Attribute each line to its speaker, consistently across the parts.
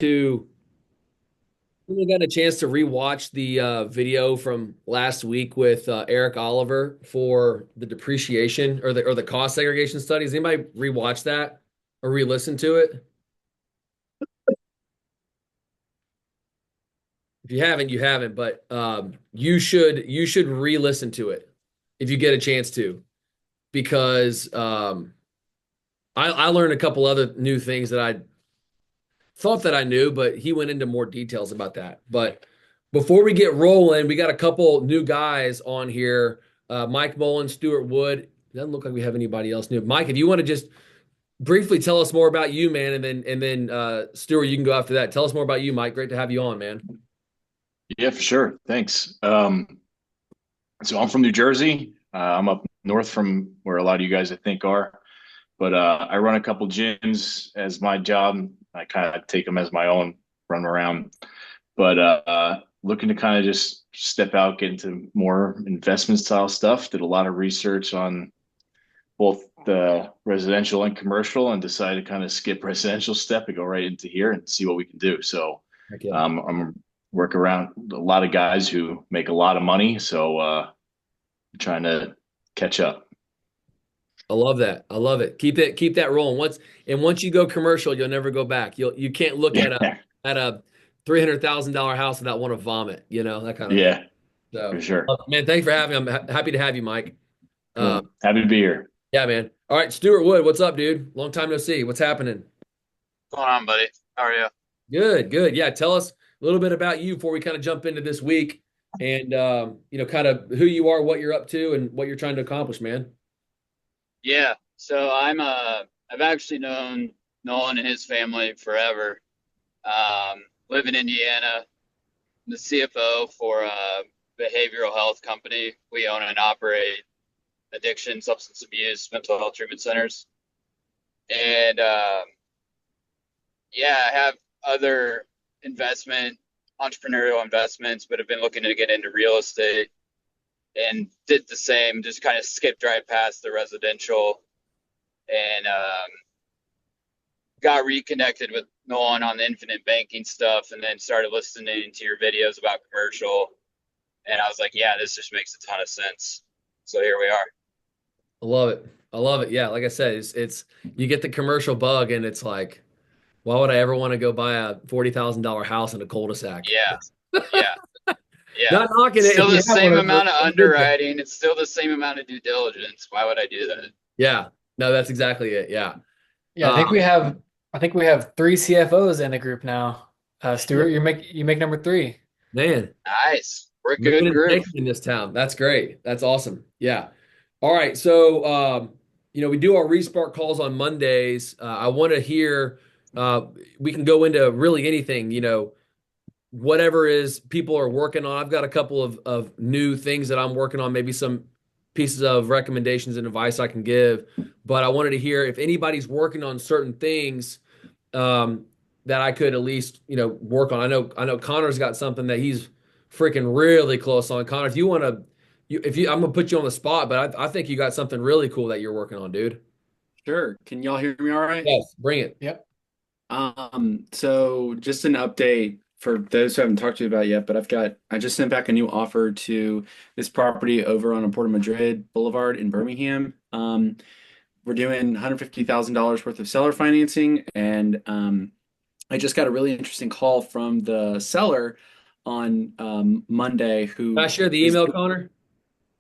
Speaker 1: To we got a chance to rewatch the video from last week with Eric Oliver for the depreciation or the cost segregation studies. Anybody rewatch that or re-listen to it? If you haven't, you haven't, but you should re-listen to it if you get a chance to, because I learned a couple other new things that I thought that I knew, but he went into more details about that. But before we get rolling, we got a couple new guys on here. Mike Mullen, Stuart Wood. Doesn't look like we have anybody else new. Mike, if you want to just briefly tell us more about you, man, and then Stuart, you can go after that. Tell us more about you, Mike. Great to have you on, man.
Speaker 2: Yeah, for sure. Thanks. So I'm from New Jersey. I'm up north from where a lot of you guys I think are, but I run a couple gyms as my job. I kind of take them as my own, run around. But looking to kind of just step out, get into more investment style stuff. Did a lot of research on both the residential and commercial, and decided to kind of skip residential step and go right into here and see what we can do. So
Speaker 1: Heck yeah.
Speaker 2: I'm work around a lot of guys who make a lot of money. So trying to catch up.
Speaker 1: I love that. I love it. Keep that rolling. Once you go commercial, you'll never go back. You can't look at a
Speaker 2: Yeah,
Speaker 1: at a $300,000 house without want to vomit, that kind of thing.
Speaker 2: yeah, for
Speaker 1: So,
Speaker 2: sure.
Speaker 1: man, thanks for having me. I'm happy to have you, Mike. Uh,
Speaker 2: Cool. Happy to be here.
Speaker 1: yeah, man. All right, Stuart Wood, what's up, dude? Long time no see. What's happening?
Speaker 3: Going on, buddy? How are you?
Speaker 1: Good, good. Yeah, tell us a little bit about you before we kind of jump into this week and kind of who you are, what you're up to, and what you're trying to accomplish, man.
Speaker 3: Yeah. So I've actually known Nolan and his family forever. Live in Indiana. I'm the CFO for a behavioral health company. We own and operate addiction, substance abuse, mental health treatment centers. And yeah, I have other investment, entrepreneurial investments, but have been looking to get into real estate and did the same, just kind of skipped right past the residential and got reconnected with Nolan on the infinite banking stuff, and then started listening to your videos about commercial. And I was like, yeah, this just makes a ton of sense. So here we are.
Speaker 1: I love it. I love it. Yeah, like I said, it's you get the commercial bug, and it's like, why would I ever want to go buy a $40,000 house in a cul-de-sac?
Speaker 3: Yeah, yeah, yeah.
Speaker 1: Not knocking it if
Speaker 3: Still
Speaker 1: you
Speaker 3: the
Speaker 1: have one
Speaker 3: same
Speaker 1: of those.
Speaker 3: amount of
Speaker 1: It's a good thing.
Speaker 3: underwriting. It's still the same amount of due diligence. Why would I do that?
Speaker 1: Yeah, no, that's exactly it. Yeah.
Speaker 4: Yeah,
Speaker 1: Uh,
Speaker 4: I think we have three CFOs in the group now. Stuart, you make number three.
Speaker 1: man,
Speaker 3: Nice. We're a
Speaker 1: moving
Speaker 3: good
Speaker 1: and
Speaker 3: group.
Speaker 1: shaking in this town. That's great. That's awesome. Yeah. All right. So, we do our Respark calls on Mondays. I want to hear, we can go into really anything, whatever is people are working on. I've got a couple of new things that I'm working on, maybe some pieces of recommendations and advice I can give. But I wanted to hear if anybody's working on certain things that I could at least, work on. I know Connor's got something that he's freaking really close on. Connor, if you want to, I'm gonna put you on the spot, but I think you got something really cool that you're working on, dude.
Speaker 5: Sure. Can y'all hear me all right?
Speaker 1: Yes, bring it.
Speaker 4: Yep.
Speaker 5: So just an update for those who haven't talked to you about it yet, but I just sent back a new offer to this property over on Porto Madrid Boulevard in Birmingham. We're doing $150,000 worth of seller financing, and I just got a really interesting call from the seller on Monday
Speaker 1: Can I
Speaker 5: who
Speaker 1: share the
Speaker 5: is
Speaker 1: email, Connor?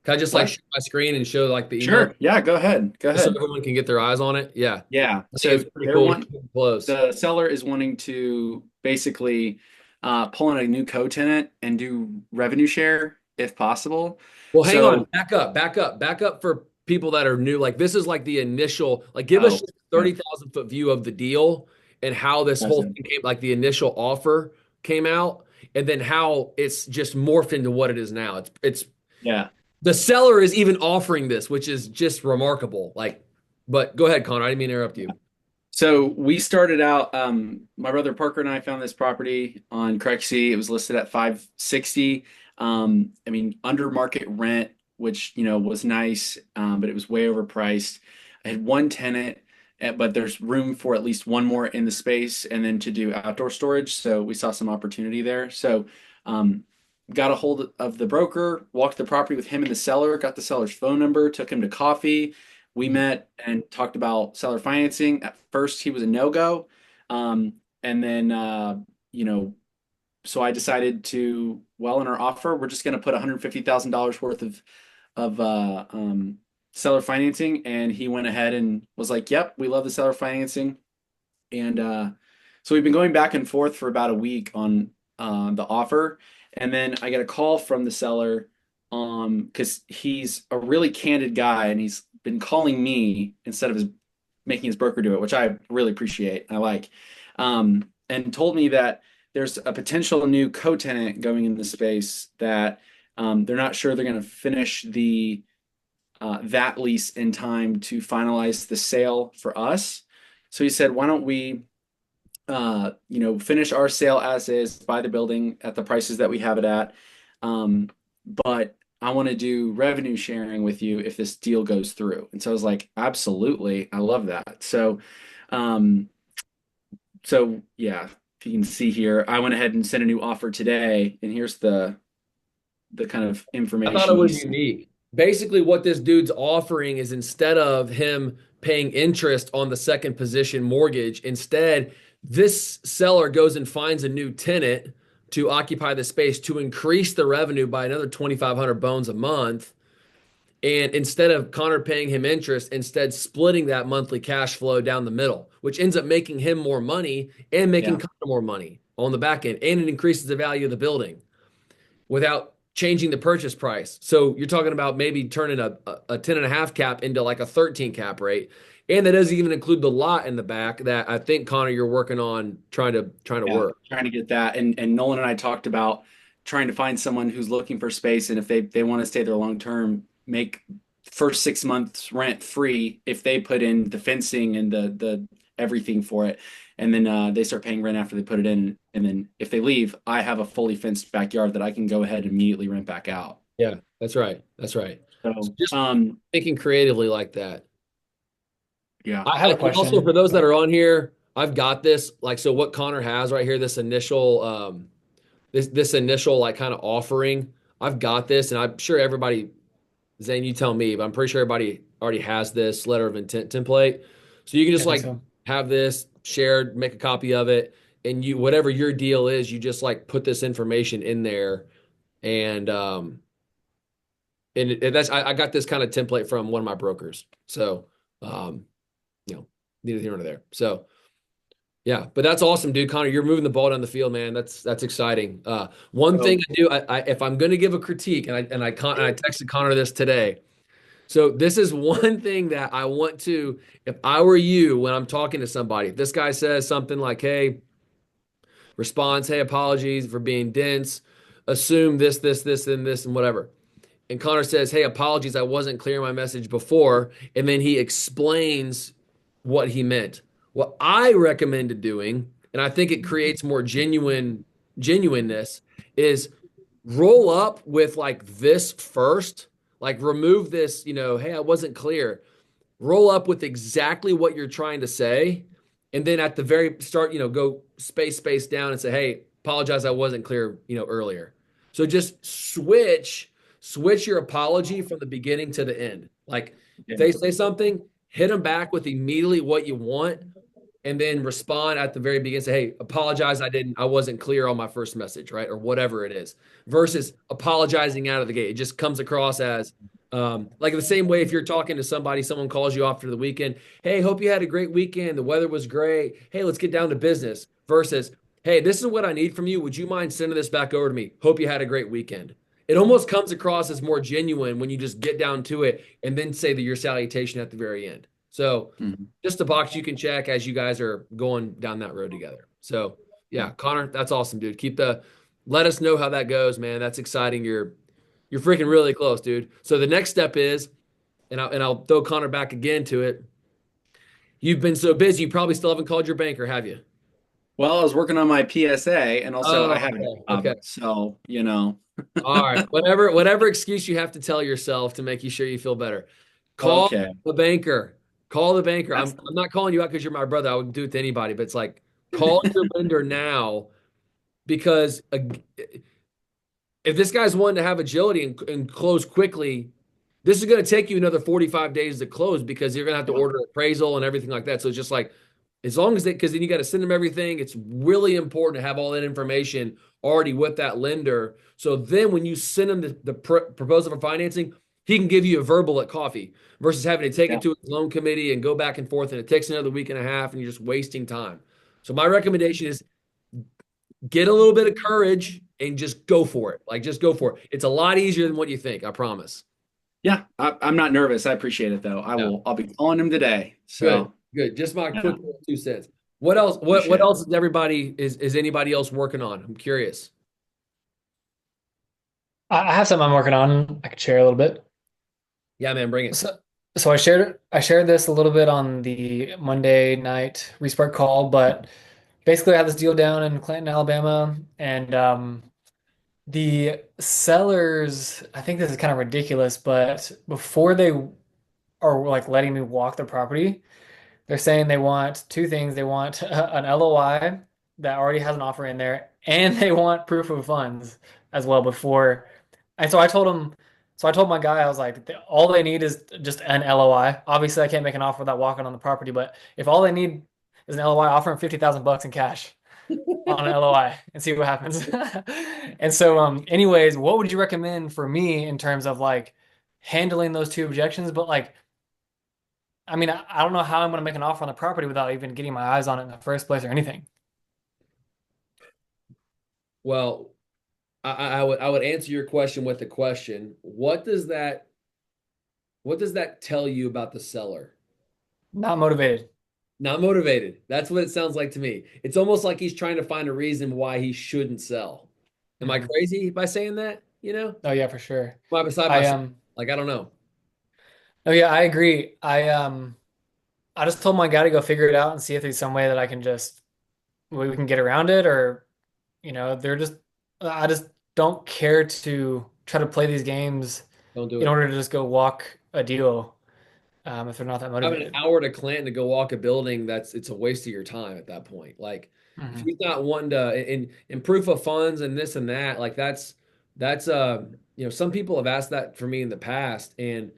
Speaker 1: Can I just like
Speaker 5: what?
Speaker 1: share my screen and show like the email
Speaker 5: Sure. Yeah, go ahead. Go
Speaker 1: just so
Speaker 5: ahead.
Speaker 1: everyone can get their eyes on it? Yeah,
Speaker 5: Yeah.
Speaker 1: I think
Speaker 5: So
Speaker 1: it's pretty
Speaker 5: they're
Speaker 1: cool.
Speaker 5: one
Speaker 1: Close.
Speaker 5: the seller is wanting to basically pull in a new co-tenant and do revenue share if possible.
Speaker 1: Well, hang on,
Speaker 5: So,
Speaker 1: back up for people that are new. Like this is like the initial, like give us
Speaker 5: oh,
Speaker 1: just a
Speaker 5: okay.
Speaker 1: 30,000 foot view of the deal and how this whole
Speaker 5: Gotcha.
Speaker 1: thing came, like the initial offer came out, and then how it's just morphed into what it is now. It's
Speaker 5: Yeah.
Speaker 1: the seller is even offering this, which is just remarkable. Like, but go ahead, Connor. I didn't mean to interrupt you.
Speaker 5: So we started out, my brother Parker and I found this property on Craigslist. It was listed at 560. I mean, under market rent, which, was nice, but it was way overpriced. I had one tenant. but there's room for at least one more in the space and then to do outdoor storage. So we saw some opportunity there. So got a hold of the broker, walked the property with him and the seller, got the seller's phone number, took him to coffee. We met and talked about seller financing. At first, he was a no-go. And then, you know, so I decided to, well, in our offer, we're just going to put $150,000 worth of seller financing. And he went ahead and was like, yep, we love the seller financing. And so we've been going back and forth for about a week on the offer. And then I get a call from the seller because he's a really candid guy and he's been calling me instead of making his broker do it, which I really appreciate. I like. And told me that there's a potential new co-tenant going in the space that they're not sure they're going to finish that lease in time to finalize the sale for us. So he said, why don't we finish our sale as is, buy the building at the prices that we have it at. But I want to do revenue sharing with you if this deal goes through. And so I was like, absolutely. I love that. So yeah, if you can see here, I went ahead and sent a new offer today, and here's the kind of
Speaker 1: I
Speaker 5: information.
Speaker 1: thought it was unique. Basically, what this dude's offering is instead of him paying interest on the second position mortgage, instead, this seller goes and finds a new tenant to occupy the space to increase the revenue by another 2,500 bones a month. And instead of Connor paying him interest, instead splitting that monthly cash flow down the middle, which ends up making him more money and making Connor more money on the back end. And it increases the value of the building without changing the purchase price. So you're talking about maybe turning a 10.5 cap into like a 13 cap rate. And that doesn't even include the lot in the back that I think, Connor, you're working on trying to work.
Speaker 5: Trying to get that. And Nolan and I talked about trying to find someone who's looking for space. And if they want to stay there long term, make first 6 months rent free if they put in the fencing and the everything for it. And then they start paying rent after they put it in. And then if they leave, I have a fully fenced backyard that I can go ahead and immediately rent back out.
Speaker 1: Yeah, that's right. That's right.
Speaker 5: So
Speaker 1: just thinking creatively like that.
Speaker 5: Yeah.
Speaker 4: I have a question.
Speaker 1: Also, for those that are on here, I've got this. Like, so what Connor has right here, this initial, this initial like kind of offering. I've got this, and I'm sure everybody, Zane, you tell me, but I'm pretty sure everybody already has this letter of intent template. So you can just have this shared, make a copy of it, and you, whatever your deal is, you just like put this information in there, and that's I got this kind of template from one of my brokers. So neither here nor there. So yeah, but that's awesome, dude. Connor, you're moving the ball down the field, man. That's exciting. One thing I do, if I'm going to give a critique, and I texted Connor this today. So this is one thing that I want to, if I were you, when I'm talking to somebody, if this guy says something like, hey, response, hey, apologies for being dense, assume this, and whatever. And Connor says, hey, apologies, I wasn't clear in my message before. And then he explains what he meant. What I recommended doing, and I think it creates more genuineness, is roll up with like this first, like remove this, hey, I wasn't clear. Roll up with exactly what you're trying to say. And then at the very start, go space down and say, hey, apologize, I wasn't clear, earlier. So just switch your apology from the beginning to the end. Like if they say something, hit them back with immediately what you want, and then respond at the very beginning. Say, hey, apologize, I wasn't clear on my first message, right? Or whatever it is, versus apologizing out of the gate. It just comes across as like the same way if you're talking to somebody, someone calls you after the weekend. Hey, hope you had a great weekend. The weather was great. Hey, let's get down to business. Versus, hey, this is what I need from you. Would you mind sending this back over to me? Hope you had a great weekend. It almost comes across as more genuine when you just get down to it and then say your salutation at the very end. So just a box you can check as you guys are going down that road together. So yeah, Connor, that's awesome, dude. Let us know how that goes, man. That's exciting. You're freaking really close, dude. So the next step is, and I'll throw Connor back again to it. You've been so busy, you probably still haven't called your banker, have you?
Speaker 5: Well, I was working on my PSA, and also I haven't.
Speaker 1: Okay.
Speaker 5: So
Speaker 1: All right. Whatever excuse you have to tell yourself to make you sure you feel better. Call the banker. Call the banker. I'm
Speaker 5: That's
Speaker 1: I'm not calling you out because you're my brother. I would do it to anybody, but it's like call your lender now because if this guy's wanting to have agility and close quickly, this is going to take you another 45 days to close because you're going to have to
Speaker 5: yeah,
Speaker 1: order appraisal and everything like that. So it's just like, as long as they, because then you got to send them everything. It's really important to have all that information already with that lender. So then when you send him the proposal for financing, he can give you a verbal at coffee versus having to take
Speaker 5: yeah.
Speaker 1: it to his loan committee and go back and forth. And it takes another week and a half and you're just wasting time. So my recommendation is get a little bit of courage and just go for it. Like, just go for it. It's a lot easier than what you think. I promise.
Speaker 5: Yeah, I'm not nervous. I appreciate it though.
Speaker 1: Yeah.
Speaker 5: I'll be calling him today.
Speaker 1: Good.
Speaker 5: So
Speaker 1: Good. Just my
Speaker 5: yeah,
Speaker 1: quick little 2 cents. What else? What
Speaker 5: appreciate
Speaker 1: what
Speaker 5: it.
Speaker 1: else is everybody is anybody else working on? I'm curious.
Speaker 4: I have something I'm working on. I could share a little bit.
Speaker 1: Yeah, man, bring it.
Speaker 4: So I shared this a little bit on the Monday night Respark call, but basically I have this deal down in Clanton, Alabama, and the sellers, I think this is kind of ridiculous, but before they are like letting me walk the property, they're saying they want two things. They want an LOI that already has an offer in there, and they want proof of funds as well before. And so I told my guy, I was like, all they need is just an LOI. Obviously, I can't make an offer without walking on the property, but if all they need is an LOI, offer them 50,000 bucks in cash on an LOI and see what happens. And so, anyways, what would you recommend for me in terms of like handling those two objections? But like, I mean, I don't know how I'm going to make an offer on the property without even getting my eyes on it in the first place or anything.
Speaker 1: Well, I would answer your question with a question. What does that tell you about the seller?
Speaker 4: Not motivated.
Speaker 1: Not motivated. That's what it sounds like to me. It's almost like he's trying to find a reason why he shouldn't sell. Am I
Speaker 4: Mhm.
Speaker 1: crazy by saying that?
Speaker 4: Oh yeah, for sure.
Speaker 1: Why beside
Speaker 4: I
Speaker 1: myself? Like, I don't know.
Speaker 4: Oh yeah, I agree. I just told my guy to go figure it out and see if there's some way that I can just we can get around it, or they're just I just don't care to try to play these games
Speaker 1: Don't do
Speaker 4: in
Speaker 1: it.
Speaker 4: order to just go walk a deal if they're not that
Speaker 1: Having an
Speaker 4: motivated.
Speaker 1: hour to Clanton to go walk a building, it's a waste of your time at that point. Like, if
Speaker 4: Hmm.
Speaker 1: he's not wanting to in proof of funds and this and that, like that's some people have asked that for me in the past, and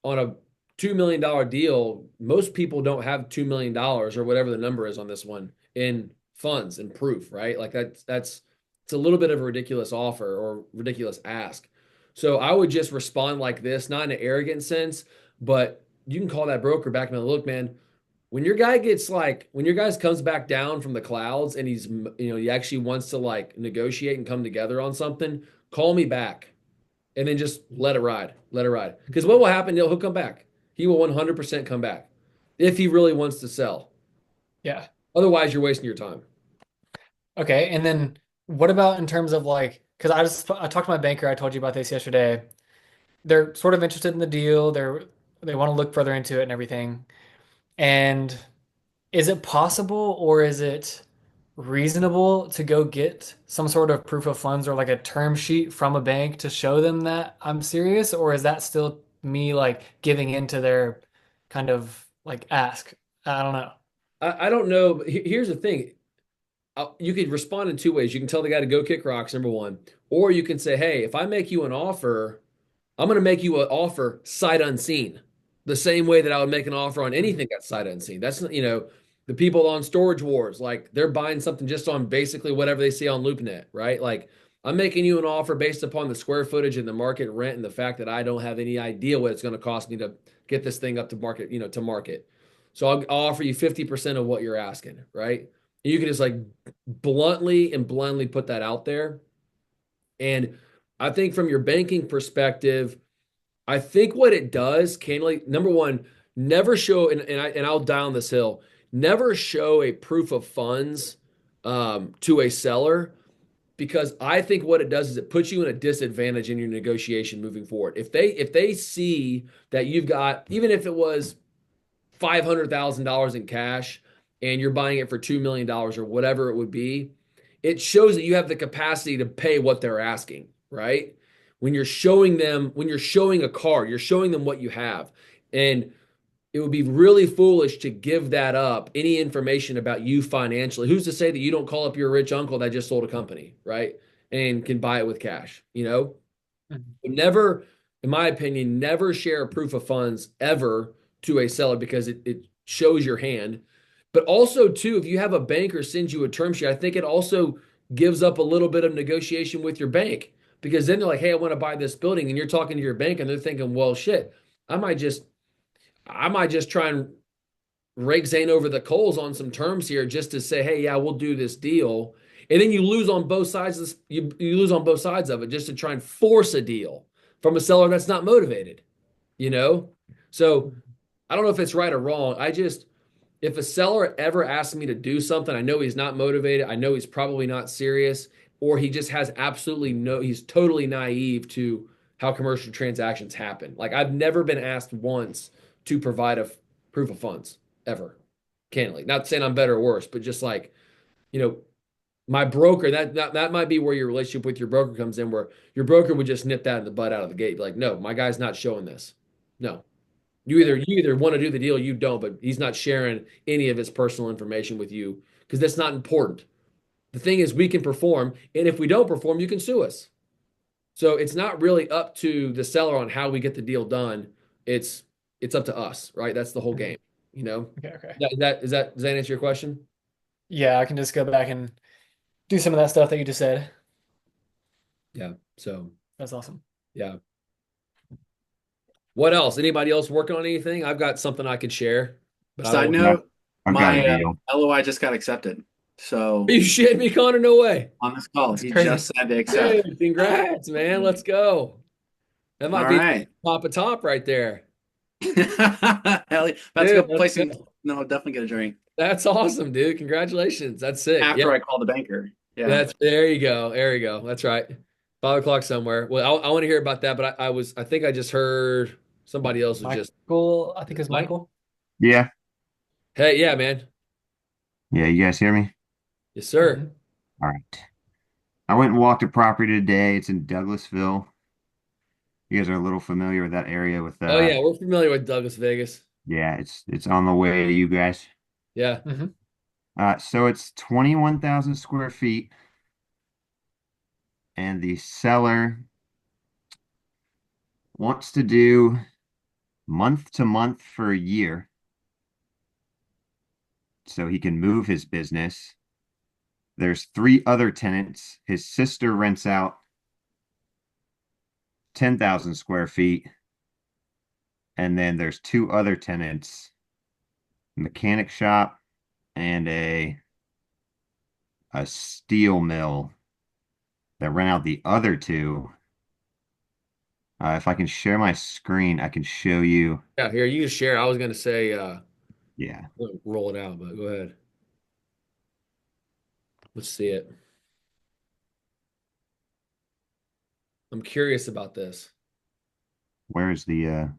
Speaker 1: on a $2 million deal, most people don't have $2 million or whatever the number is on this one in funds and proof, right? Like that's it's a little bit of a ridiculous offer or ridiculous ask. So I would just respond like this, not in an arrogant sense, but you can call that broker back and be like, look, man, when your guys comes back down from the clouds and he actually wants to like negotiate and come together on something, call me back and then just let it ride. Let it ride. Because what will happen? He'll come back. He will 100% come back if he really wants to sell.
Speaker 4: Yeah.
Speaker 1: Otherwise, you're wasting your time.
Speaker 4: Okay. And then what about in terms of like, because I talked to my banker. I told you about this yesterday. They're sort of interested in the deal. They want to look further into it and everything. And is it possible or is it reasonable to go get some sort of proof of funds or like a term sheet from a bank to show them that I'm serious? Or is that still me like giving into their kind of like ask? I don't know.
Speaker 1: I don't know. But here's the thing. You could respond in two ways. You can tell the guy to go kick rocks, number one, or you can say, hey, if I make you an offer, I'm going to make you an offer sight unseen, the same way that I would make an offer on anything that's sight unseen. That's, the people on Storage Wars, like they're buying something just on basically whatever they see on LoopNet, right? Like I'm making you an offer based upon the square footage and the market rent and the fact that I don't have any idea what it's going to cost me to get this thing up to market, to market. So I'll offer you 50% of what you're asking, right? You can just like bluntly and blindly put that out there. And I think from your banking perspective, I think what it does, candidly, number one, never show, and I'll die on this hill, never show a proof of funds to a seller, because I think what it does is it puts you in a disadvantage in your negotiation moving forward. If they see that you've got, even if it was $500,000 in cash and you're buying it for $2 million or whatever it would be, it shows that you have the capacity to pay what they're asking, right? When you're showing a car, you're showing them what you have. And it would be really foolish to give that up, any information about you financially. Who's to say that you don't call up your rich uncle that just sold a company, right? And can buy it with cash, you know?
Speaker 4: Mhm.
Speaker 1: Never, in my opinion, never share a proof of funds ever to a seller because it shows your hand. But also, too, if you have a banker send you a term sheet, I think it also gives up a little bit of negotiation with your bank because then they're like, hey, I want to buy this building. And you're talking to your bank and they're thinking, well, shit, I might just I might just try and rake Zane over the coals on some terms here just to say, hey, yeah, we'll do this deal. And then you lose on both sides of this, you lose on both sides of it just to try and force a deal from a seller that's not motivated, you know? So I don't know if it's right or wrong. I just, if a seller ever asks me to do something, I know he's not motivated. I know he's probably not serious, or he just has absolutely no, he's totally naive to how commercial transactions happen. Like I've never been asked once to provide a proof of funds ever. Candidly, not saying I'm better or worse, but just like, you know, my broker, that might be where your relationship with your broker comes in, where your broker would just nip that in the butt out of the gate. Be like, no, my guy's not showing this. No, you either want to do the deal, you don't, but he's not sharing any of his personal information with you because that's not important. The thing is, we can perform, and if we don't perform, you can sue us. So it's not really up to the seller on how we get the deal done. It's it's up to us, right? That's the whole
Speaker 4: Mhm.
Speaker 1: game, you know?
Speaker 4: Okay, okay.
Speaker 1: Does that answer your question?
Speaker 4: Yeah, I can just go back and do some of that stuff that you just said.
Speaker 1: Yeah. So
Speaker 4: That's awesome.
Speaker 1: yeah. What else? Anybody else working on anything? I've got something I could share, but I don't
Speaker 5: Side
Speaker 1: want.
Speaker 6: Yeah,
Speaker 5: note,
Speaker 6: I've got a
Speaker 5: my
Speaker 6: deal.
Speaker 5: LOI just got accepted.
Speaker 1: Are
Speaker 5: So
Speaker 1: you shitting me, Connor? No way.
Speaker 5: on this call,
Speaker 4: That's
Speaker 5: he
Speaker 4: crazy.
Speaker 5: just said to accept.
Speaker 1: Dude, congrats, man. Let's go. That might
Speaker 5: All
Speaker 1: be
Speaker 5: right.
Speaker 1: top of top right there.
Speaker 5: Hell yeah. About to go
Speaker 1: Dude, let's
Speaker 5: play some.
Speaker 1: go.
Speaker 5: No, definitely get a drink
Speaker 1: That's awesome, dude. Congratulations. That's sick. Yeah,
Speaker 5: after I call the banker. Yeah.
Speaker 1: that's there you go. There you go. That's right. 5 o'clock somewhere. Well, I want to hear about that, but I think I just heard somebody else was just
Speaker 4: Michael, I think it's
Speaker 1: Mike.
Speaker 4: Michael.
Speaker 6: Yeah,
Speaker 1: Hey, yeah, man.
Speaker 6: yeah, you guys hear me?
Speaker 1: Yes, sir.
Speaker 4: Mhm.
Speaker 6: All right. I went and walked a property today. It's in Douglasville. You guys are a little familiar with that area with
Speaker 1: Oh yeah, we're familiar with Douglas Vegas.
Speaker 6: yeah, it's on the way to you guys.
Speaker 1: Yeah.
Speaker 4: Mhm.
Speaker 6: So it's 21,000 square feet, and the seller wants to do month to month for a year so he can move his business. There's three other tenants. His sister rents out 10,000 square feet. And then there's two other tenants, mechanic shop and a steel mill that rent out the other two. If I can share my screen, I can show you.
Speaker 1: Yeah, here you can share. I was gonna say
Speaker 6: Yeah.
Speaker 1: roll it out, but go ahead. Let's see it. I'm curious about this.
Speaker 6: Where's the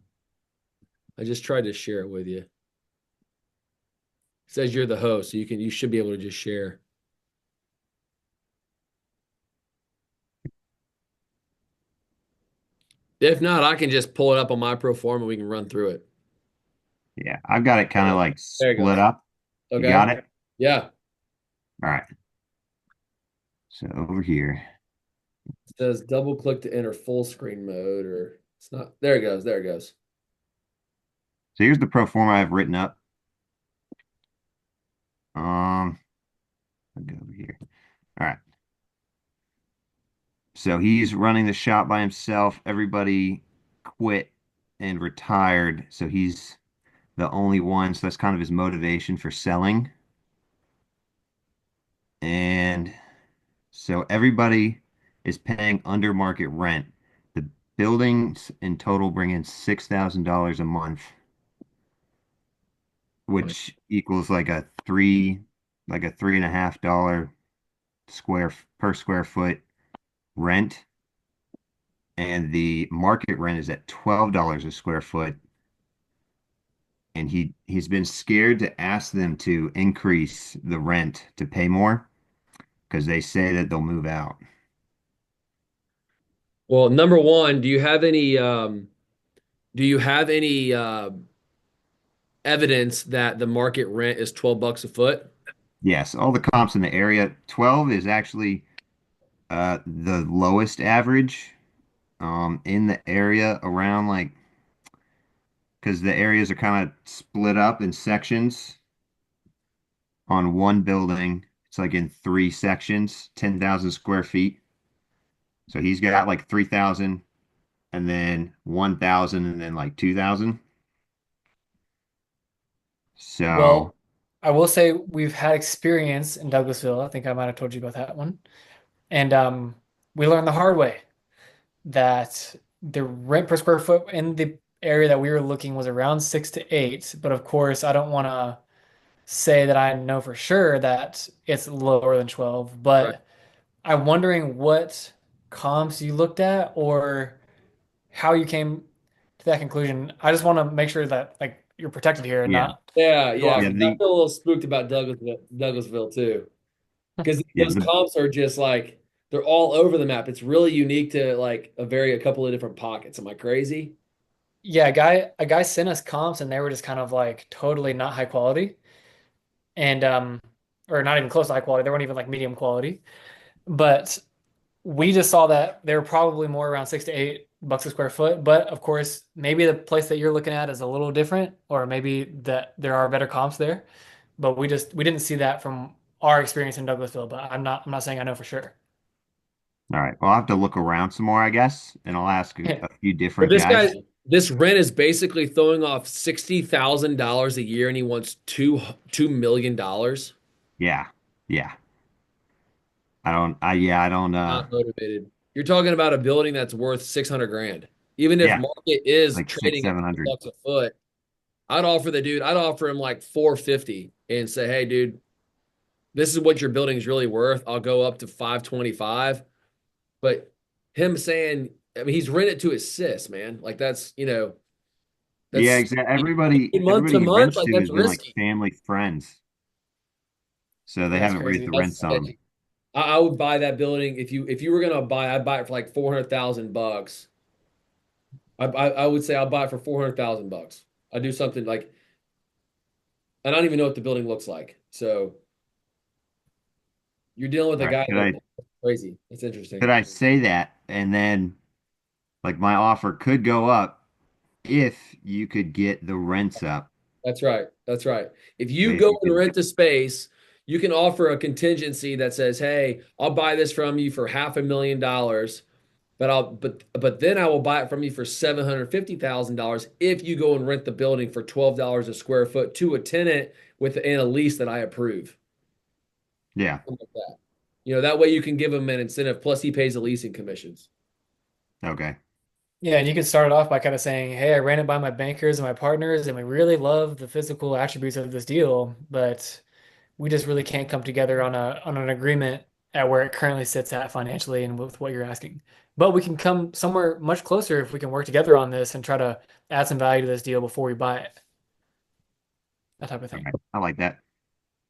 Speaker 1: I just tried to share it with you. It says you're the host, so you should be able to just share. If not, I can just pull it up on my pro form and we can run through it.
Speaker 6: yeah, I've got it kind of like
Speaker 1: There you go.
Speaker 6: split up. You got
Speaker 1: Okay.
Speaker 6: it?
Speaker 1: Yeah.
Speaker 6: All right. So over here.
Speaker 1: It says double click to enter full screen mode, or it's not. There it goes. There it goes.
Speaker 6: So here's the pro forma I've written up. I'll go over here. All right. So he's running the shop by himself. Everybody quit and retired. So he's the only one. So that's kind of his motivation for selling. And so everybody is paying under market rent. The buildings in total bring in $6,000 a month, which equals like a $3.50 square per square foot rent. And the market rent is at $12 a square foot. And he's been scared to ask them to increase the rent to pay more because they say that they'll move out.
Speaker 1: Well, number one, do you have any evidence that the market rent is 12 bucks a foot?
Speaker 6: Yes, all the comps in the area. 12 is actually the lowest average in the area around like because the areas are kind of split up in sections on one building. It's like in three sections, 10,000 square feet. So he's got like 3,000 and then 1,000 and then like 2,000. So
Speaker 4: Well, I will say we've had experience in Douglasville. I think I might have told you about that one. And we learned the hard way that the rent per square foot in the area that we were looking was around 6 to 8. But of course, I don't want to say that I know for sure that it's lower than 12.
Speaker 1: Right.
Speaker 4: But I'm wondering what comps you looked at or how you came to that conclusion. I just want to make sure that like you're protected here and
Speaker 6: yeah,
Speaker 4: not
Speaker 1: Yeah,
Speaker 4: go
Speaker 1: yeah.
Speaker 4: off.
Speaker 6: yeah,
Speaker 1: 'Cause I feel a little spooked about Douglasville too. Because
Speaker 6: yeah,
Speaker 1: those comps are just like they're all over the map. It's really unique to like a couple of different pockets. Am I crazy?
Speaker 4: Yeah, a guy sent us comps and they were just kind of like totally not high quality and or not even close to high quality. They weren't even like medium quality. But we just saw that they were probably more around 6 to 8 bucks a square foot. But of course, maybe the place that you're looking at is a little different, or maybe that there are better comps there. But we didn't see that from our experience in Douglasville. But I'm not saying I know for sure.
Speaker 6: All right. Well, I'll have to look around some more, I guess, and I'll ask a few
Speaker 1: But
Speaker 6: different guys.
Speaker 1: this rent is basically throwing off $60,000 a year, and he wants $2 million.
Speaker 6: Yeah. Yeah. I don't,
Speaker 1: Not motivated. You're talking about a building that's worth 600 grand. Even if
Speaker 6: yeah,
Speaker 1: market is
Speaker 6: like six,
Speaker 1: trading at
Speaker 6: seven
Speaker 1: 12
Speaker 6: hundred.
Speaker 1: bucks a foot, I'd offer him like 450 and say, hey, dude, this is what your building is really worth. I'll go up to 525. But him saying, I mean, he's rented to his sis, man. Like
Speaker 6: Yeah,
Speaker 1: that's
Speaker 6: exactly. Everybody
Speaker 1: month to
Speaker 6: he
Speaker 1: month.
Speaker 6: rents
Speaker 1: Like
Speaker 6: to
Speaker 1: that's
Speaker 6: has been like
Speaker 1: risky.
Speaker 6: family friends, so they
Speaker 4: That's
Speaker 6: haven't raised
Speaker 4: crazy.
Speaker 6: the
Speaker 1: That's
Speaker 6: rents on them.
Speaker 1: like, I would buy that building if you were gonna buy. I'd buy it for like 400,000 bucks. I would say I'll buy it for 400,000 bucks. I do something like I don't even know what the building looks like. So you're dealing with
Speaker 6: All
Speaker 1: a
Speaker 6: right,
Speaker 1: guy
Speaker 6: could
Speaker 1: that
Speaker 6: I
Speaker 1: crazy. It's
Speaker 6: could
Speaker 1: interesting.
Speaker 6: I say that and then like my offer could go up if you could get the rents up.
Speaker 1: That's right. That's right. If
Speaker 6: So
Speaker 1: you
Speaker 6: if
Speaker 1: go
Speaker 6: you
Speaker 1: and
Speaker 6: could,
Speaker 1: rent the space, you can offer a contingency that says, "Hey, I'll buy this from you for $500,000, but then I will buy it from you for $750,000 if you go and rent the building for $12 a square foot to a tenant within a lease that I approve."
Speaker 6: yeah,
Speaker 1: Something like that. That way you can give him an incentive. Plus, he pays the leasing commissions.
Speaker 6: okay,
Speaker 4: Yeah, and you can start it off by kind of saying, "Hey, I ran it by my bankers and my partners, and we really love the physical attributes of this deal, but we just really can't come together on an agreement at where it currently sits at financially and with what you're asking. But we can come somewhere much closer if we can work together on this and try to add some value to this deal before we buy it." That type of
Speaker 6: all
Speaker 4: thing.
Speaker 6: right, I like that.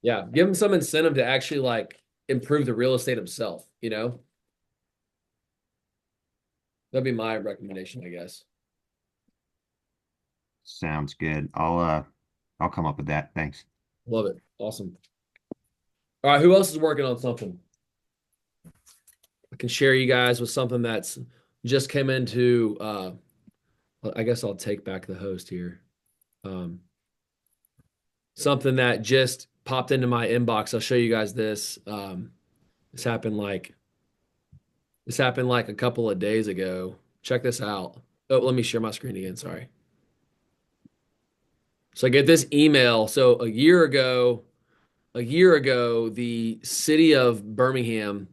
Speaker 1: Yeah, give him some incentive to actually like improve the real estate himself. That'd be my recommendation, I guess.
Speaker 6: Sounds good. I'll come up with that. Thanks.
Speaker 1: Love it. Awesome. All right, who else is working on something? I can share you guys with something that's just came into I guess I'll take back the host here. Um, something that just popped into my inbox. I'll show you guys this. This happened like a couple of days ago. Check this out. Oh, let me share my screen again. Sorry. So I get this email. So a year ago, the city of Birmingham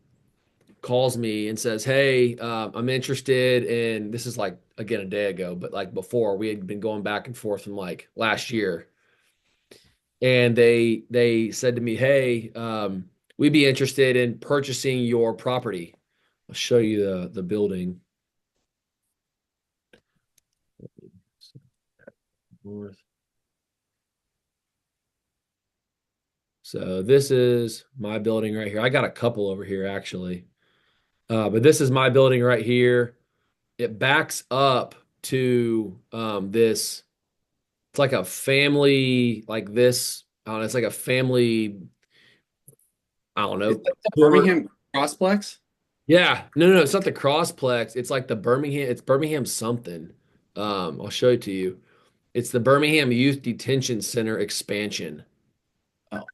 Speaker 1: calls me and says, "Hey, I'm interested in." This is like again a day ago, but like before we had been going back and forth from like last year, and they said to me, "Hey, we'd be interested in purchasing your property." I'll show you the building. North. So this is my building right here. I got a couple over here actually, but this is my building right here. It backs up to this It's like a family like this. I don't know, it's like a family, I don't
Speaker 5: Is
Speaker 1: know.
Speaker 5: that the Birmingham Crossplex?
Speaker 1: Yeah, no, it's not the Crossplex. It's like the Birmingham. It's Birmingham something. I'll show it to you. It's the Birmingham Youth Detention Center expansion.
Speaker 5: Oh,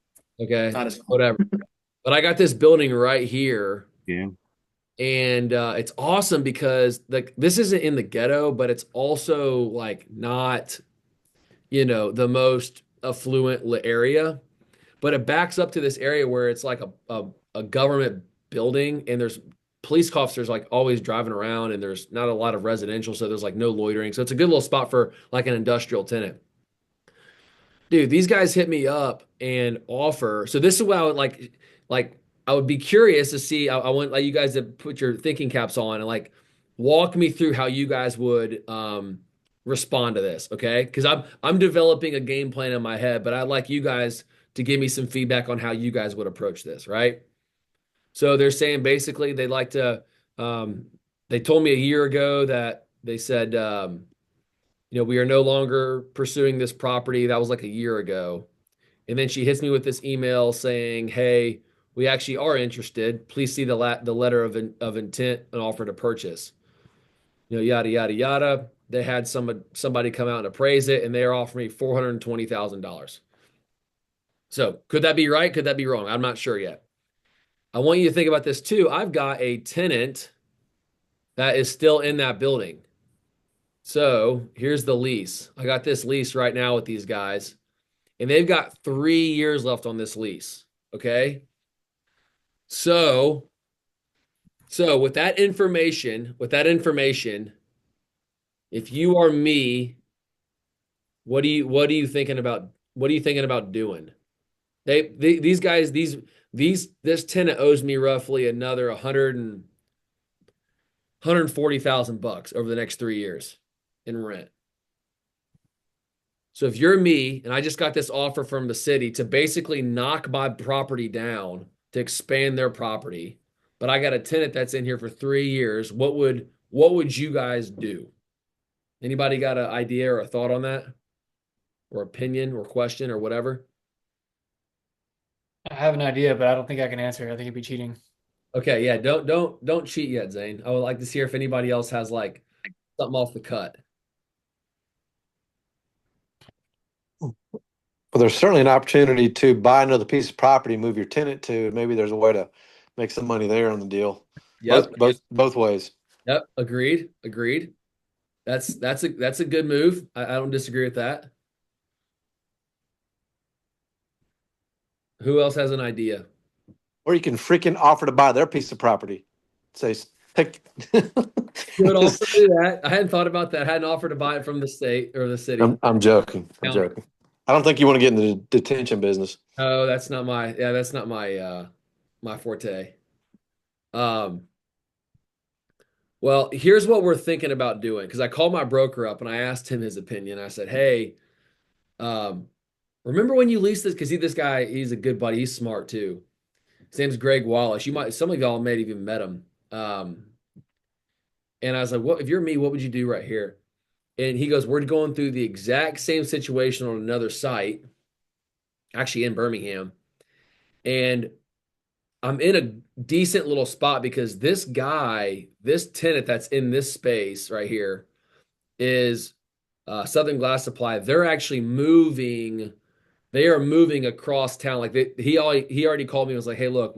Speaker 1: Okay,
Speaker 5: not as fun.
Speaker 1: whatever. But I got this building right here,
Speaker 6: Yeah.
Speaker 1: and it's awesome because like this isn't in the ghetto, but it's also like not, the most affluent area. But it backs up to this area where it's like a government building, and there's police officers like always driving around, and there's not a lot of residential, so there's like no loitering. So it's a good little spot for like an industrial tenant. Dude, these guys hit me up and offer. So this is what I would like I would be curious to see. I want like you guys to put your thinking caps on and like walk me through how you guys would respond to this, okay? Because I'm developing a game plan in my head, but I'd like you guys to give me some feedback on how you guys would approach this, right? So they're saying basically they'd like to they told me a year ago that they said we are no longer pursuing this property. That was like a year ago. And then she hits me with this email saying, "Hey, we actually are interested. Please see the letter of intent and offer to purchase." Yada yada yada. They had somebody come out and appraise it, and they are offering me $420,000. So could that be right? Could that be wrong? I'm not sure yet. I want you to think about this too. I've got a tenant that is still in that building. So here's the lease. I got this lease right now with these guys, and they've got 3 years left on this lease. Okay. So with that information, if you are me, what are you thinking about? What are you thinking about doing? These guys, this tenant owes me roughly another 140,000 bucks over the next 3 years in rent. So if you're me and I just got this offer from the city to basically knock my property down to expand their property, but I got a tenant that's in here for 3 years, what would you guys do? Anybody got an idea or a thought on that? Or opinion or question or whatever?
Speaker 4: I have an idea, but I don't think I can answer. I think it'd be cheating.
Speaker 1: Okay, yeah, don't cheat yet, Zane. I would like to hear if anybody else has like something off the cut.
Speaker 7: Well, there's certainly an opportunity to buy another piece of property, move your tenant to, and maybe there's a way to make some money there on the deal.
Speaker 1: Yep.
Speaker 7: Both ways.
Speaker 1: Yep. Agreed. That's a good move. I don't disagree with that. Who else has an idea?
Speaker 7: Or you can freaking offer to buy their piece of property. Say, take.
Speaker 1: Could also do that. I hadn't thought about that. I hadn't offered to buy it from the state or the city.
Speaker 7: I'm joking. I'm joking. I don't think you want to get into the detention business.
Speaker 1: Oh, that's not my forte. Well, here's what we're thinking about doing because I called my broker up and I asked him his opinion. I said, "Hey, remember when you leased this? Because this guy, he's a good buddy. He's smart too. His name's Greg Wallace. Some of y'all may have even met him. And I was like, "What if you're me? What would you do right here?" And he goes, "We're going through the exact same situation on another site, actually in Birmingham, and I'm in a decent little spot because this tenant that's in this space right here is Southern Glass Supply. They're actually moving. They are moving across town. Like he already called me and was like, "Hey, look,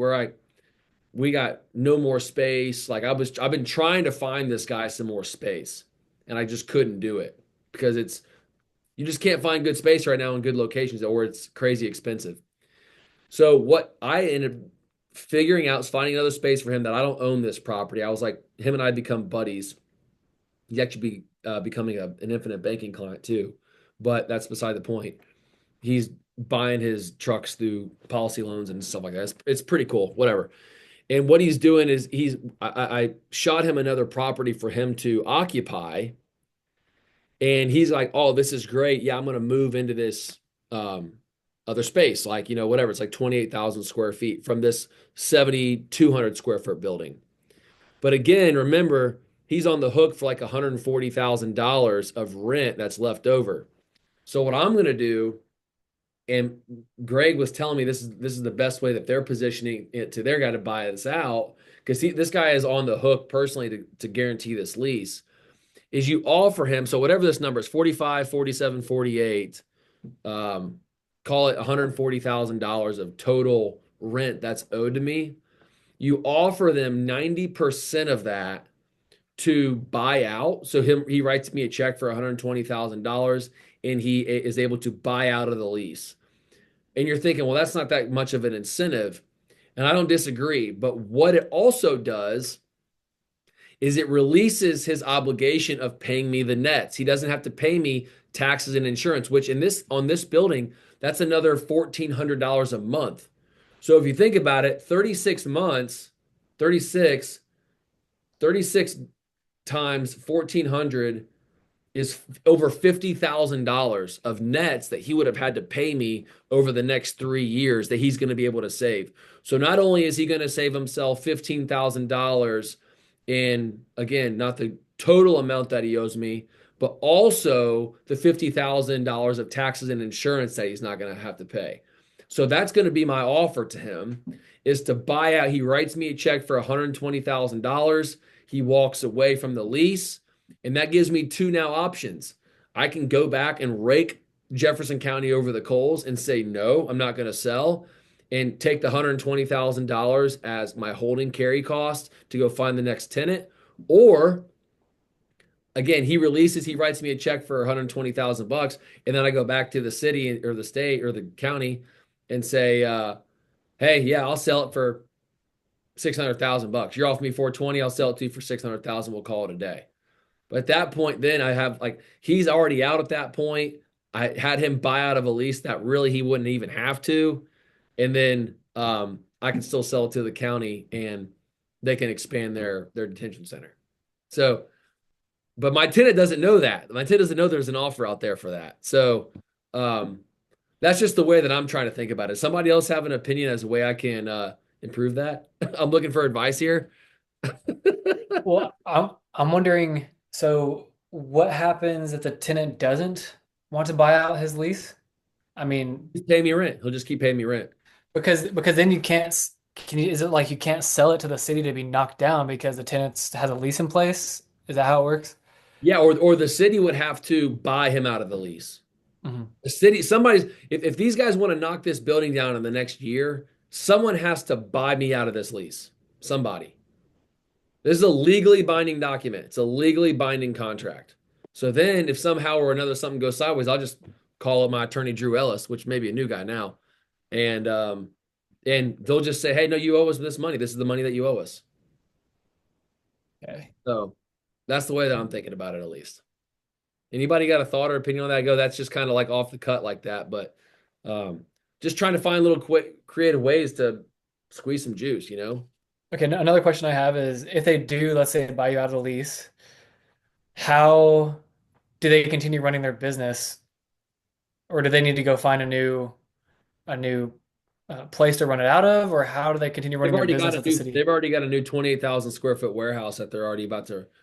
Speaker 1: we got no more space. Like I've been trying to find this guy some more space, and I just couldn't do it because you just can't find good space right now in good locations, or it's crazy expensive." So what I ended up figuring out is finding another space for him that I don't own this property. I was like, him and I become buddies. He's actually becoming an infinite banking client too, but that's beside the point. He's buying his trucks through policy loans and stuff like that. It's pretty cool, whatever. And what he's doing is I shot him another property for him to occupy. And he's like, "Oh, this is great. Yeah, I'm going to move into this other space, like, whatever. It's like 28,000 square feet from this 7,200 square foot building." But again, remember, he's on the hook for like $140,000 of rent that's left over. So what I'm going to do, and Greg was telling me this is the best way that they're positioning it to their guy to buy this out, because this guy is on the hook personally to guarantee this lease, is you offer him, so whatever this number is, 45, 47, 48, call it $140,000 of total rent that's owed to me. You offer them 90% of that to buy out. So he writes me a check for $120,000 and he is able to buy out of the lease. And you're thinking, well, that's not that much of an incentive. And I don't disagree. But what it also does is it releases his obligation of paying me the nets. He doesn't have to pay me taxes and insurance, which on this building, that's another $1,400 a month. So if you think about it, 36 months, 36 times 1,400 is over $50,000 of nets that he would have had to pay me over the next 3 years that he's going to be able to save. So not only is he going to save himself $15,000 in, again, not the total amount that he owes me, but also the $50,000 of taxes and insurance that he's not going to have to pay. So that's going to be my offer to him, is to buy out. He writes me a check for $120,000. He walks away from the lease. And that gives me two now options. I can go back and rake Jefferson County over the coals and say, no, I'm not going to sell, and take the $120,000 as my holding carry cost to go find the next tenant. Or again, he writes me a check for 120,000 bucks. And then I go back to the city or the state or the county and say, hey, yeah, I'll sell it for 600,000 bucks. You're offering me 420. I'll sell it to you for 600,000. We'll call it a day. But at that point, then I have, like, he's already out at that point. I had him buy out of a lease that really he wouldn't even have to. And then I can still sell it to the county and they can expand their detention center. So, but my tenant doesn't know that. My tenant doesn't know there's an offer out there for that. So that's just the way that I'm trying to think about it. Somebody else have an opinion as a way I can improve that? I'm looking for advice here.
Speaker 4: Well, I'm wondering, so what happens if the tenant doesn't want to buy out his lease? I mean,
Speaker 1: Just pay me rent. He'll just keep paying me rent.
Speaker 4: because then you can't is it like you can't sell it to the city to be knocked down because the tenant has a lease in place? Is that how it works?
Speaker 1: Yeah, or the city would have to buy him out of the lease.
Speaker 4: Hmm.
Speaker 1: The city, if these guys want to knock this building down in the next year, someone has to buy me out of this lease. Somebody. This is a legally binding document. It's a legally binding contract. So then if somehow or another something goes sideways, I'll just call up my attorney, Drew Ellis, which may be a new guy now. And they'll just say, hey, no, you owe us this money. This is the money that you owe us.
Speaker 4: Okay.
Speaker 1: So that's the way that I'm thinking about it, at least. Anybody got a thought or opinion on that? I go, that's just kind of like off the cut like that. But just trying to find little quick creative ways to squeeze some juice, you know?
Speaker 4: Okay, another question I have is if they do, let's say, buy you out of the lease, how do they continue running their business, or do they need to go find a new place to run it out of, or how do they continue running their business at the city?
Speaker 1: They've already got a new 28,000 square foot warehouse that they're already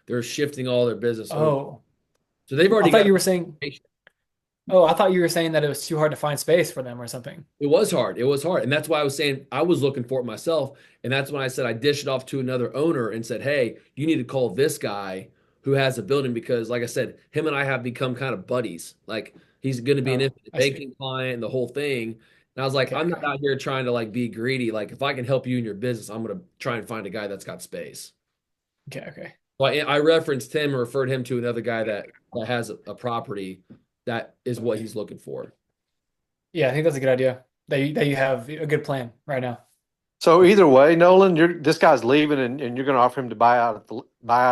Speaker 1: they're shifting all their business over.
Speaker 4: Oh,
Speaker 1: So they've
Speaker 4: I
Speaker 1: already
Speaker 4: thought
Speaker 1: got
Speaker 4: you were saying, oh, I thought you were saying that it was too hard to find space for them or something.
Speaker 1: It was hard. It was hard. And that's why I was saying I was looking for it myself. And that's when I said I dished it off to another owner and said, hey, you need to call this guy who has a building, because like I said, him and I have become kind of buddies. Like he's going to be an
Speaker 4: Oh,
Speaker 1: infinite
Speaker 4: I see.
Speaker 1: banking client and the whole thing. And I was like,
Speaker 4: Okay,
Speaker 1: I'm not
Speaker 4: okay.
Speaker 1: out here trying to like be greedy. Like if I can help you in your business, I'm going to try and find a guy that's got space.
Speaker 4: Okay, okay.
Speaker 1: Well, I referenced him and referred him to another guy that has a property that is what he's looking for.
Speaker 4: Yeah, I think that's a good idea. That you have a good plan right now.
Speaker 7: So either way, Nolan, this guy's leaving, and you're going to offer him to buy out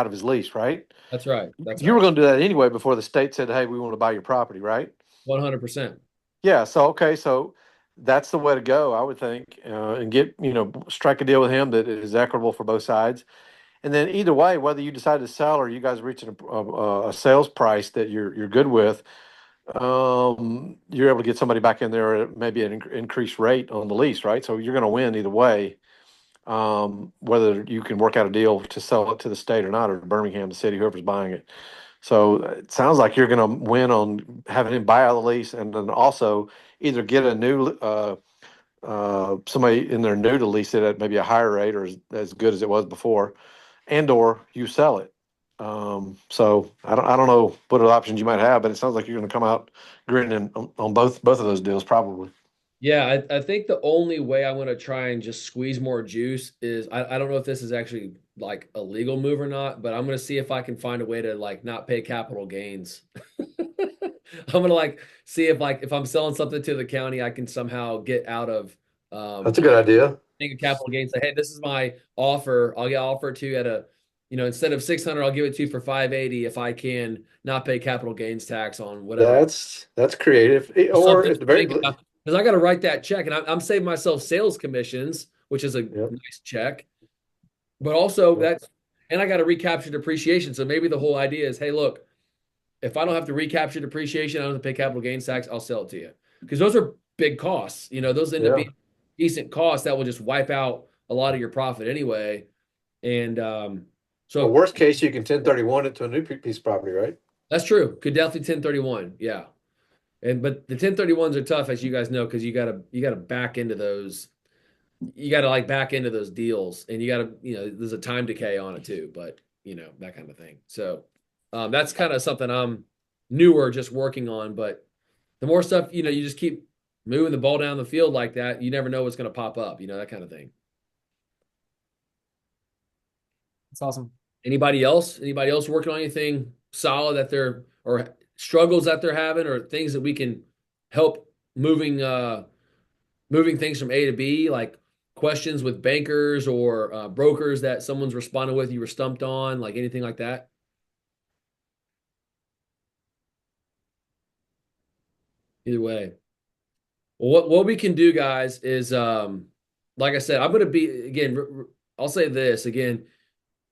Speaker 7: of his lease, right?
Speaker 1: That's right. That's
Speaker 7: You were
Speaker 1: right.
Speaker 7: going to do that anyway before the state said, "Hey, we want to buy your property," right?
Speaker 1: 100%.
Speaker 7: Yeah. So okay, so that's the way to go, I would think, and strike a deal with him that is equitable for both sides. And then either way, whether you decide to sell or you guys reach a sales price that you're good with, you're able to get somebody back in there at maybe an increased rate on the lease, right? So you're going to win either way, whether you can work out a deal to sell it to the state or not, or to Birmingham, the city, whoever's buying it. So it sounds like you're going to win on having him buy out the lease, and then also either get a new somebody in there new to lease it at maybe a higher rate or as good as it was before, and or you sell it. So I don't know what other options you might have, but it sounds like you're going to come out grinning on both of those deals probably.
Speaker 1: Yeah, I think the only way I'm going to try and just squeeze more juice is I don't know if this is actually like a legal move or not, but I'm going to see if I can find a way to like not pay capital gains. I'm going to like see if like if I'm selling something to the county, I can somehow get out of
Speaker 7: That's a good idea.
Speaker 1: paying a capital gain. Say, hey, this is my offer. I'll get offered to you at a, instead of 600, I'll give it to you for 580 if I can not pay capital gains tax on whatever.
Speaker 7: That's creative. Or
Speaker 1: Something
Speaker 7: at
Speaker 1: to
Speaker 7: the very
Speaker 1: think about because I got to write that check, and I'm saving myself sales commissions, which is a
Speaker 7: Yep.
Speaker 1: nice check. But also
Speaker 7: Yep.
Speaker 1: and I got to recapture depreciation. So maybe the whole idea is, hey, look, if I don't have to recapture depreciation, I don't have to pay capital gains tax. I'll sell it to you because those are big costs. Those end up
Speaker 7: Yeah.
Speaker 1: being decent costs that will just wipe out a lot of your profit anyway. And
Speaker 7: Well,
Speaker 1: so
Speaker 7: worst case, you can 1031 it to a new piece of property, right?
Speaker 1: that's true. Could definitely 1031. Yeah. But the 1031s are tough, as you guys know, because you gotta back into those. You gotta like back into those deals, and you gotta there's a time decay on it too. But that kind of thing. So that's kind of something I'm newer, just working on. But the more stuff you just keep moving the ball down the field like that. You never know what's going to pop up. That kind of thing.
Speaker 4: That's awesome.
Speaker 1: Anybody else? Anybody else working on anything solid that they're or struggles that they're having or things that we can help moving things from A to B, like questions with bankers or brokers that someone's responded with you were stumped on, like anything like that? Either way. Well, what we can do, guys, is like I said, I'm going to be again. I'll say this again.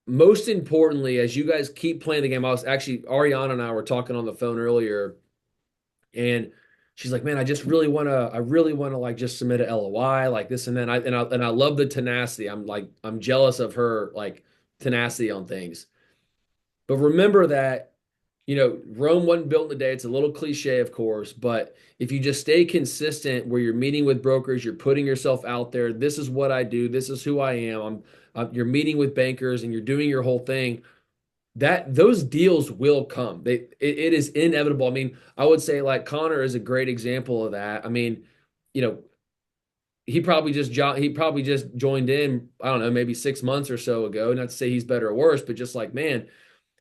Speaker 1: Most importantly, as you guys keep playing the game, I was actually Ariana and I were talking on the phone earlier, and she's like, "Man, I really wanna like just submit a LOI like this and then." I love the tenacity. I'm jealous of her like tenacity on things. But remember that Rome wasn't built in a day. It's a little cliche, of course, but if you just stay consistent where you're meeting with brokers, you're putting yourself out there, this is what I do, this is who I am. You're meeting with bankers and you're doing your whole thing. That those deals will come. It is inevitable. I mean, I would say like Connor is a great example of that. I mean, you know, he probably just joined in, I don't know, maybe 6 months or so ago. Not to say he's better or worse, but just like, man,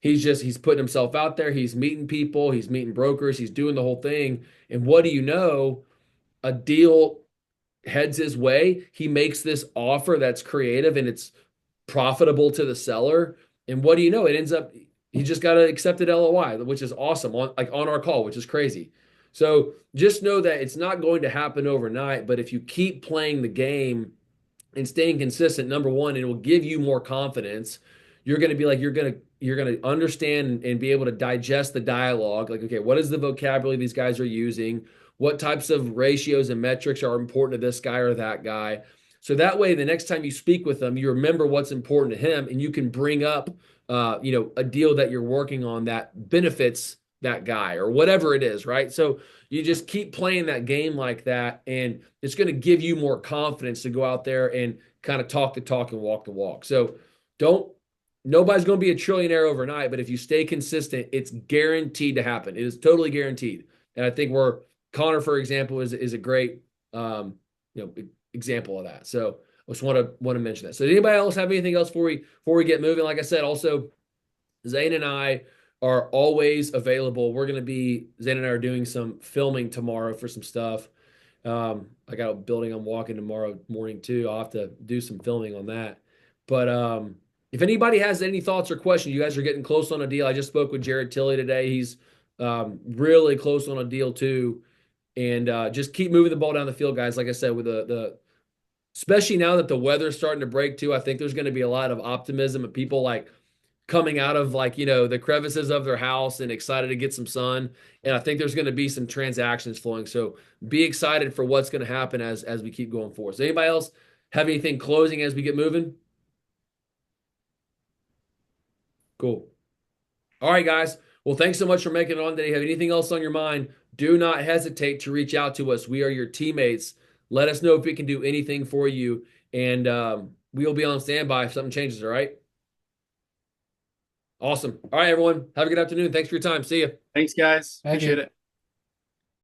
Speaker 1: he's putting himself out there. He's meeting people, he's meeting brokers, he's doing the whole thing. And what do you know? A deal heads his way. He makes this offer that's creative and it's profitable to the seller. And what do you know? It ends up he just got an accepted LOI, which is awesome on our call, which is crazy. So just know that it's not going to happen overnight, but if you keep playing the game and staying consistent, number one, it will give you more confidence. You're going to be like you're going to understand and be able to digest the dialogue. Like, okay, what is the vocabulary these guys are using? What types of ratios and metrics are important to this guy or that guy? So that way, the next time you speak with them, you remember what's important to him, and you can bring up, a deal that you're working on that benefits that guy or whatever it is, right? So you just keep playing that game like that, and it's going to give you more confidence to go out there and kind of talk the talk and walk the walk. So don't nobody's going to be a trillionaire overnight, but if you stay consistent, it's guaranteed to happen. It is totally guaranteed. And I think where Connor, for example, is a great example of that. So I just want to mention that. So, does anybody else have anything else before we get moving? Like I said, also Zane and I are always available. Zane and I are doing some filming tomorrow for some stuff. I got a building I'm walking tomorrow morning too. I'll have to do some filming on that. But if anybody has any thoughts or questions, you guys are getting close on a deal. I just spoke with Jared Tilley today. He's really close on a deal too. And just keep moving the ball down the field, guys. Like I said, with the especially now that the weather's starting to break too, I think there's going to be a lot of optimism and people like coming out of like, the crevices of their house and excited to get some sun. And I think there's going to be some transactions flowing. So be excited for what's going to happen as we keep going forward. So anybody else have anything closing as we get moving? Cool. All right, guys. Well, thanks so much for making it on today. Have anything else on your mind? Do not hesitate to reach out to us. We are your teammates. Let us know if we can do anything for you, and we'll be on standby if something changes. All right. Awesome. All right, everyone. Have a good afternoon. Thanks for your time. See you.
Speaker 5: Thanks, guys.
Speaker 4: Thank you.
Speaker 5: Appreciate it.